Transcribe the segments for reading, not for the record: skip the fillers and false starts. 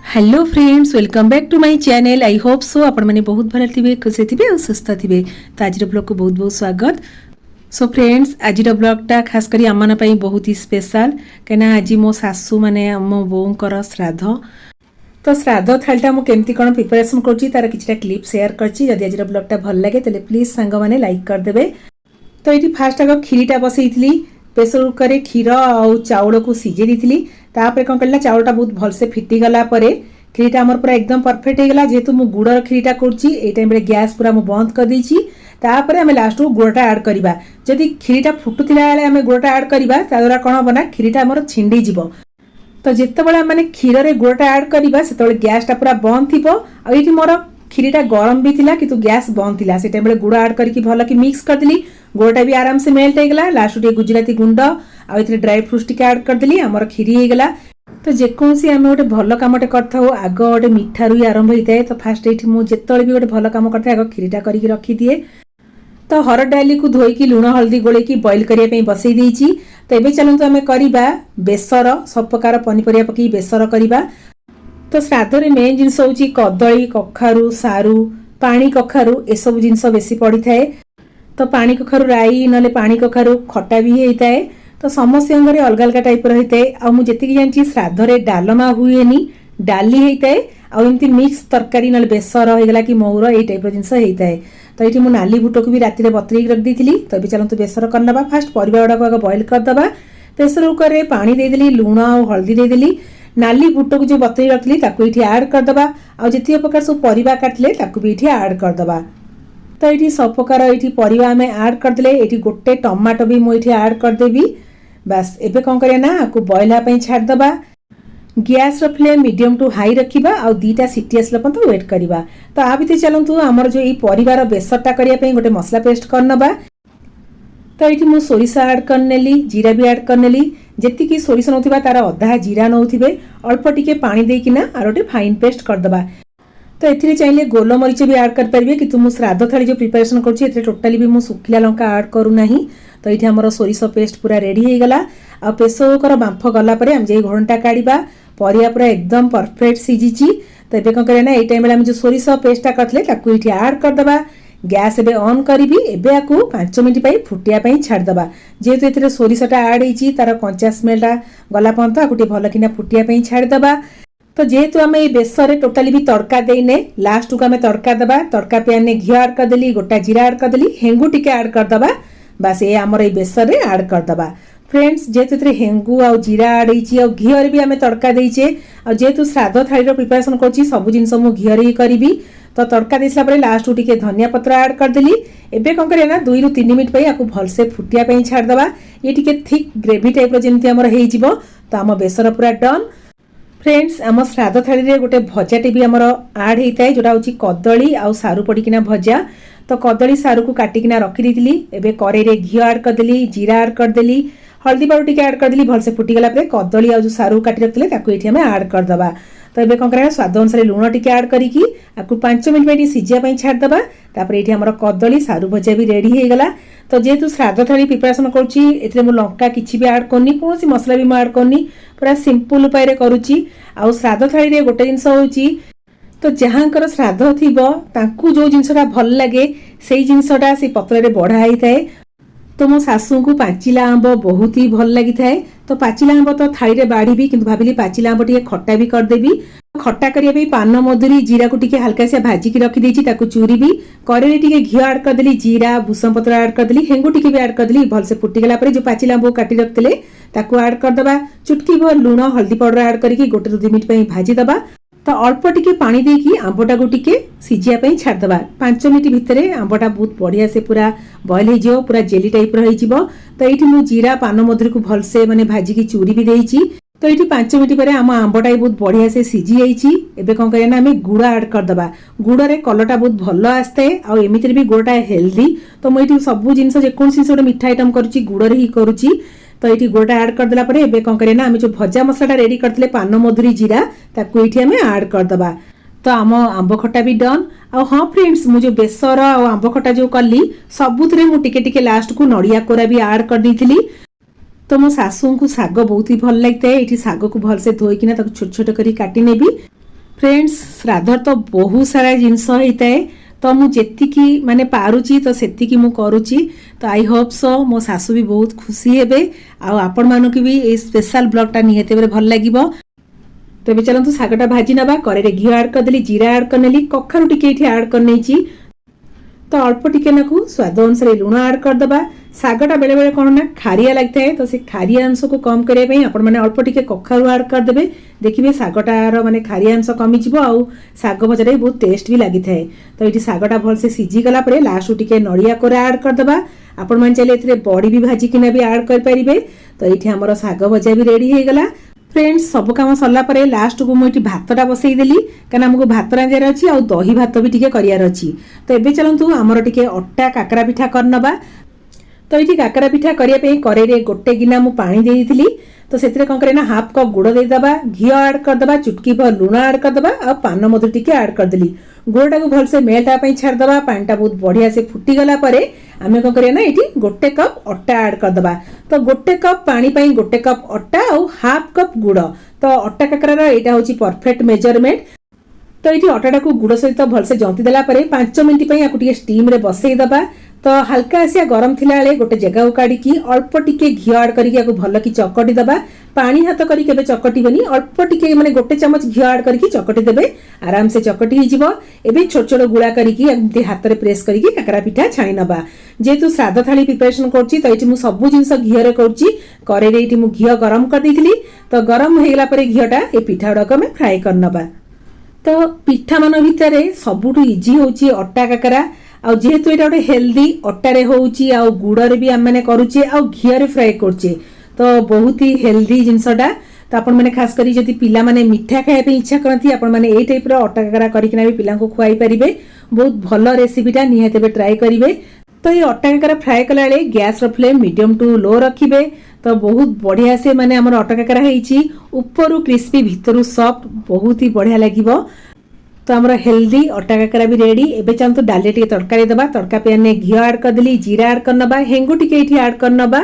Hello friends, welcome back to my channel. I hope so आपण मैंने बहुत भल थे, खुशी थे और सुस्थ थे। तो आज ब्लॉग को बहुत बहुत स्वागत। सो फ्रेंड्स, आज ब्लॉगटा खास करी आम मान बहुत ही स्पेशल कहीं आज मो सासू माने मो बोर श्राद्ध। तो श्राद्ध थालीटा मुझे केमती कौन प्रिपेरेसन कर क्लिप शेयर करछि। जदि आज ब्लॉगटा भल लगे तो प्लीज सांग मैंने लाइक करदे। तो ये फास्ट आग खीरीटा बसई प्रेसर कुकर रे क्षीर आउ चाउल को सिझे दी। तापर कौन कर चाउलटा बहुत भलसे फिटिगला खीरीटा आमर पूरा एकदम परफेक्ट होगा। जेहेतु मु गुड़र खीरीटा करुच्ची ए टाइम रे गैस पूरा मु बंद कर देछि। तापर आम लास्ट को गुड़टा ऐड करवा। जदि खीरीटा फुटुला बेले आम गुड़टा ऐड करवा द्वारा कौन हम ना खीरीटा आमर छिंडी जीव। तो जितेबाला मैंने क्षीर रे गुड़टा ऐड करवा से गैसटा पूरा बंद थी। आईटी मोर खीरीटा गरम भी थिला किंतु गैस बंद थिला। से टाइम रे गुड़ ऐड करके भल कि मिक्स करदेली। गुड़टा भी आराम से मेल्ट होगा। लास्ट टे गुजराती गुंड आउ ड्राई फ्रुट्स टी ऐड करदेली। आमर खीरी होगा। तो जेकोसी आम गोटे भल कमटे कर आग गोटे मिठारू ही आरंभ होता है। तो फास्ट ये मुझे भी गोटे भल कम करता आग खीरीटा करके रखिदिए। तो हरड़ डाली को धोईकी लुण हल्दी गोलेकी बॉइल करने बसई देछि। तो ये चलते आम करवा बेसर सब प्रकार पनीपरिया पकई बेसर करवा। तो श्राद्ध रे मेन जिनस हूँ कदली कखारू सारू पानी कखारू ए सब जिनस बेसी पड़ी थाए। तो पानी कखारू राई ना पानी कखारू खटा भी होता है। तो समस्त घरे अलग अलग टाइप रही है। आ मुझे जानी श्राद्ध रे डालमा हुए डाली होता है। आमती मिक्स तरकारी ना बेसर होगा कि मऊर ये टाइप जिनस होता है। तो ये मुझे नाली बुट को भी राति बतरे रख दी थी। तो ये चलते बेसर करना। फास्ट परिवा गुड़ाक आगे बॉइल करदे। प्रेसर कुकर रे पानी देदेली लुण और हल्दी देदेली। नाली बुट को जो बतरी रखी ये ऐड करदे। आ जी प्रकार सब परिवा काटिले भी ये ऐड करदे। तो ये सब प्रकार ये परिवा आम ऐड करदे। ये गोटे टमाटो भी मुझे ऐड करदेवी। बस एबे कौन करिया ना आपको बॉइल होगा छाड़दबा। Gas flame medium to high रखा और दीटा सीटी आसला पर्यंत वेट करवा। तो आ भीतर चलतु आमर जो परिवार बेसरटा करने गोटे मसला पेस्ट करनबा। तो ये मुझे सोरिष ऐड करनेली जीरा भी ऐड करनेली। जी सोरिष नौ तार अधा जीरा नौथे अल्प टिके पानी देकिना आर गोटे फाइन पेस्ट करदबा। तो ये चाहिए गोलमरीच भी ऐड करेंगे कि मुझे श्राद्ध थाली जो प्रिपेरेसन कर टोटाली भी मुझे सुखिला लंका ऐड करूना। तो ये आमर सोरिष पेस्ट पूरा रेडी हो गला। आ प्रेसर कुकर बांफ गलापर आम जो घंटा काढ़ा परिया पूरा एकदम परफेक्ट सीझी। तो ये कौन करें ये टाइम आम जो सोरिष पेस्टा करते ये ऐड करदे। गैस एबे ऑन करी एबे आपको 5 मिनट फुटिया छाड़दे। जेहेतु ये सोरिषटा ऐड होती तार कंचा स्मेलटा गला पर्यंत आपको भल कि फुटिया छाड़दे। तो जेहेतु आम ये बेसर टोटाली भी तड़का देने लास्ट को आम तड़का दबा। तड़का पैन में घी ऐड करदेली गोटा जीरा ऐड करदेली हेंगू टिके ऐड करदे। बस ये आमर ये बेसर ऐड करदे। फ्रेंड्स जेहेतु हेंगू आ जीरा ऐड होती घीरे भी आम तड़का देचे। जेहेतु श्राद्ध थाली प्रिपेरेसन कर सब जिन घीरे ही करी। तो तड़का दे सारा लास्ट टिके धनिया पत्र ऐड करदेली। एबे कौन करें ना 2 ରୁ 3 मिनट आपको भलसे फुटिया छाड़दे। ये टिके थिक ग्रेवी टाइप जमी आमर हो। तो आम बेसर पूरा डन। फ्रेंड्स आम श्राद्ध थाली रे गोटे भजाटे भी आमर ऐड होता है जोटा हूँ कदली आउ सारू पड़किना भजा। तो कदली सारू को काटिकिना रखी दी। एबे कड़े रे घी ऐड करदेली जीरा ऐड करदेली हल्दी पाउडर टिके ऐड करदेली भलसे फुटिगला कदली आ जो सारू काटी रखते ये ऐड करदे। तो ये कौन करें स्वाद अनुसार लुण टिके ऐड करके 5 मिनट सीझा छाड़दे। तापर ये आमर कदली सारू भजा भी रेडी हो गला। तो जेहेतु श्राद्ध थाली प्रिपेरेसन कर लंका किसी भी ऐड करनी कौन मसला भी ऐड करनी पूरा सिंपल उपाय करुच्ची। आ श्राद्ध थाली रे गोटे जिनस हूँ तो जहाँकर श्राद्ध थी जो जिनसटा भल लगे से जिनसटा से पत्र रे बढ़ा होता है। तो मो सासू को पाचिला आंब बहुत ही भल लगी थाए। तो पाचिला आंब तो थाली रे बाढ़ी कि भाविली पाचिला आंब टे खट्टा भी करदेवी। खट्टा करने पान मधुरी जीरा को टिके हल्का से भाजिकी रखी चूरी भी कड़े टिके घी ऐड करदेली जीरा भूसम पत्र ऐड करदेली हेंगू टिके भी ऐड करदेली भलसे फुटिगला जो पाचिला आंब काटी रखते ऐड करदे। चुटकी भर लुण हल्दी पाउडर ऐड करके 1 ରୁ 2 मिनट भाजीदे। तो अल्प टिके पानी देकी आंबटा को टिके सीझा छाड़दे। 5 मिनट भितर आंबटा बहुत बढ़िया से पूरा बॉइल हो पूरा जेली टाइप रही। तो ये मुझे जीरा पान मधुरी को भलसे माने भाजिकी चूरी भी देची। तो ये 5 मिनट पर आम आंबटा बहुत बढ़िया से सीझी जाइए। कौन करें आम गुड़ ऐड करदे। गुड़े कलरटा बहुत भल आसता है आमती भी गुड़टा हेल्दी। तो मुझे सब जिन जिन मीठा आइटम करुच्ची गुड़े ही करुच्ची। तो ये गुड़टा ऐड करदेला परे एबे कौन करें ना आम जो भजा मसलाटा रेडी करते पान मधुरी जीरा ये आम ऐड करदे। तो आम आंब खटा भी डन। आ हाँ फ्रेंड्स मुझे बेसर और आंब खटा जो कली सबुत टिके लास्ट को नड़िया कोरा भी ऐड कर दी। तो मो सासू को साग बहुत ही भल लगता है। ये साग को भलसे धोईकिना छोट छोट करी काटी नेबी। फ्रेंड्स श्राद्ध तो बहुत सारा जिनस होता है तो मुझे माने पारुची तो सेतिकी मु करुची तो आई होप सो मो सासू भी बहुत खुशी हेबे आपण मानक भी ये स्पेशल ब्लॉगटा निहाती भाबरे भल लागिबो। तो ये चलतु शागटा भाजी नबा करे घी ऐड करदेली जीरा ऐड करनेली कखारु टिके एठी ऐड करनेची तो अल्प टिके नाकु स्वाद अनुसार लुण ऐड करदबा। शागटा बेले बेले कौन ना खारिया लगता है तो से खारिया अंश को कम करने आपण मैंने अल्प टिके कखारु ऐड करदे देखिए शागटार माने खारिया अंश कमी जीवो आउ शाग भजा बहुत टेस्ट भी लगी थाए। तो ये शागटा भल से सीझी गला परे लास्ट टिके नड़िया कोरा ऐड करदबा। आपण मैंने चाहिए एथिरे बड़ी भी भाजिकिना भी ऐड कर पारिबे। तो ये आमर शाग भजा भी रेडी हो गला। फ्रेंड्स सब काम सरला परे लास्ट को मुझे भातटा बसई देली कहीं आमको भात रांधियार अच्छी आ दही भात भी टिके करियार अच्छी। तो ये चलतु आमर टिके अट्टा काकरा पिठा करनबा। तो ये काकरा पिठा करने कड़े गोटे गिना मु पानी देती तो से कौन करे ना हाफ कप गुड़ देदबा घी ऐड करदबा चुटकी भर लुण ऐड करदबा आ पान मधुर टिके ऐड करदेली गुड़टा को भलसे मेल्ट होगा छाड़दबा पानीटा बहुत बढ़िया से फुटीगला आम कौन करिया ना ये गोटे कप अट्टा ऐड करदबा। तो गोटे कप पानी पाई गोटे कप अट्टा और हाफ कप गुड़ तो अट्टा काकरार यहाँ हूँ परफेक्ट मेजरमेंट। तो ये अट्टा को गुड़ सहित भलसे जंती देला 5 मिनिट टिके स्टीम रे बसई दबा। तो हल्का आसिया गरम थिला बेले गोटे जगह काढ़ी अल्प टिके घी ऐड करके भल कि चकटी दबा पानी हाथ करी केबे चकटिबनी अल्प टिके माने गोटे चमच घी ऐड करके चकटी देबे आराम से चकटी हो जिवो। एबे छोट छोट गुळा करके एमती हाथ रे प्रेस करके काकरा पिठा छाणी नबा। जेतु श्राद्ध थाली प्रिपरेशन करछि तो एठी मु सब जिंस घी रे करछि करे रे एठी मु घी गरम कर देथिली तो गरम हो गला परे घीटा ए पिठा डक में फ्राई कर नबा। तो पिठा मान भितर सबुठु इजी होछि अट्टा काकरा आ जेहेतु एटा गोटे हेल्दी अट्टारे होउची आ गुड़रे भी आम मैंने करुचे आ घीरे फ्राए करचे तो बहुत ही हेल्दी जिनसटा। तो आपण मैंने खास करी जदि पिला माने मिठा खाया पे इच्छा करती आपण मैंने ए टाइप रो अट्टा काकरा करिकना भी पिला को खुआई परिबे बहुत भल रेसिपीटा निहाते बे ट्राई करिवे। तो ये अट्टा काकरा फ्राए कला बेले गैस रो फ्लेम मीडियम टू लो रखिबे तो बहुत बढ़िया से माने हमर अट्टा काकरा हेइची ऊपरु क्रिस्पी भितरु सॉफ्ट बहुत ही बढ़िया लागिबो। तो आमर हेल्दी अट्टा काकरा भी रेडी। एबे चलतु डाली टिके तड़का देबा तड़का पैन में घी ऐड कर देली जीरा ऐड करनबा हेंगु टिके एठी ऐड करनबा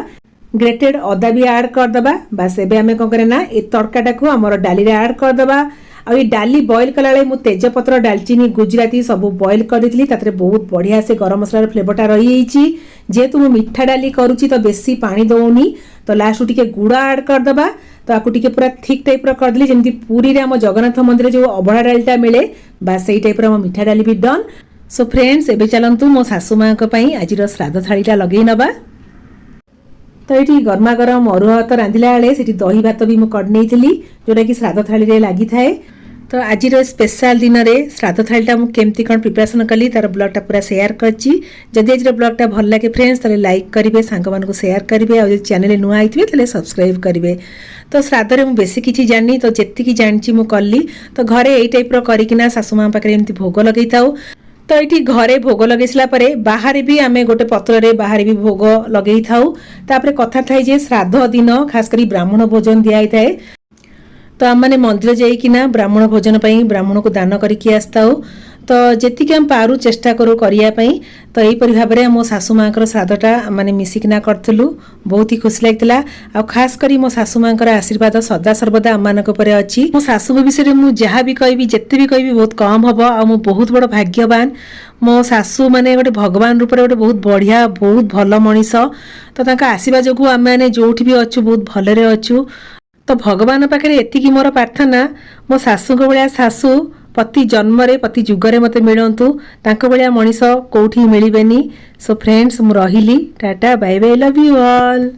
ग्रेटेड अदा भी ऐड कर दबा। बस एबे हमें कौन करे ना ए तड़काटा को आमर डाली रे ऐड कर दबा। आ ये डाली बॉईल कला बेले मु तेजपत्र दालचीनी गुजराती सब बॉईल कर देथिली तातरे बहुत बढ़िया से गरम मसला फ्लेवरटा रही जाइछि। जेहेतु मु मिठा डाली करूची तो बेसी पानी दउनी तो लास्ट टिके गुड़ ऐड कर दबा। तो आपको टिके पूरा थिक टाइप कर देली जेमती पूरी रे हम जगन्नाथ मंदिर जो अबड़ा डालीटा मिले बस सही टाइप रो मिठा डाली भी डन। सो फ्रेंड्स एबे चलंतु मो सासू मां को पई आजिर श्राद्ध थालीटा लगेई नबा। तो ये गरमा गरम अरुआ भात रांधिला बेले सेठी दही भात भी मु कर नेइथिली जोटा कि श्राद्ध थाली रे लागि थाए। तो आज स्पेशल दिन में श्राद्ध थालीटा मुझे केमती कौन प्रिपरेशन कली तार ब्लॉगटा पूरा शेयर करची। जदि आज ब्लॉगटा भल लगे फ्रेंड्स ताले लाइक करेंगे सांग मान शेयर करेंगे और चैनल नुआ आइथिबे ताले सब्सक्राइब करेंगे। तो श्राद्धरे मुझे बेसी किसी जानी तो जेतिकी जानी मुझे कली तो घरे यही टाइप करना सासू माँ पाखे एमती भोग लगे था। तो ये घरे भोग लगे सारापर बाहर भी आम गोटे पत्र बाहर भी भोग लगे था। कथा थाए जे श्राद्ध दिन खास करी ब्राह्मण भोजन दिखाई थाए तो आम मैंने मंदिर जाइकिना ब्राह्मण भोजन पाई ब्राह्मण को दान करके आसता। तो जी आम पारू चेष्टा करूँ करने तो यहीपरि भाव में मो सासू माँ श्राद्धटा माने मिसिकिना करूँ बहुत ही खुशी लगता। आ खास करी मो सासू माँ आशीर्वाद सदा सर्वदा आम मानक पर अच्छी। मो सासू विषय में जहाँ भी कहि जिते भी कहि बहुत कम हम आ बहुत बड़ भाग्यवान। मो सासू माने गोटे भगवान रूप गोटे बहुत बढ़िया बहुत भल मनीष तो आशीर्वाद जो आम मैंने जो भी अच्छु बहुत भलरे अच्छु। तो भगवान पाखे एतिकी मोर प्रार्थना मो सासू भाया सासू प्रति जन्म प्रति जुगरे मते मिलंतु तांको भाया मनीष कोठी मिलबेनी। सो फ्रेंड्स मु रहिली tata bye bye love you all.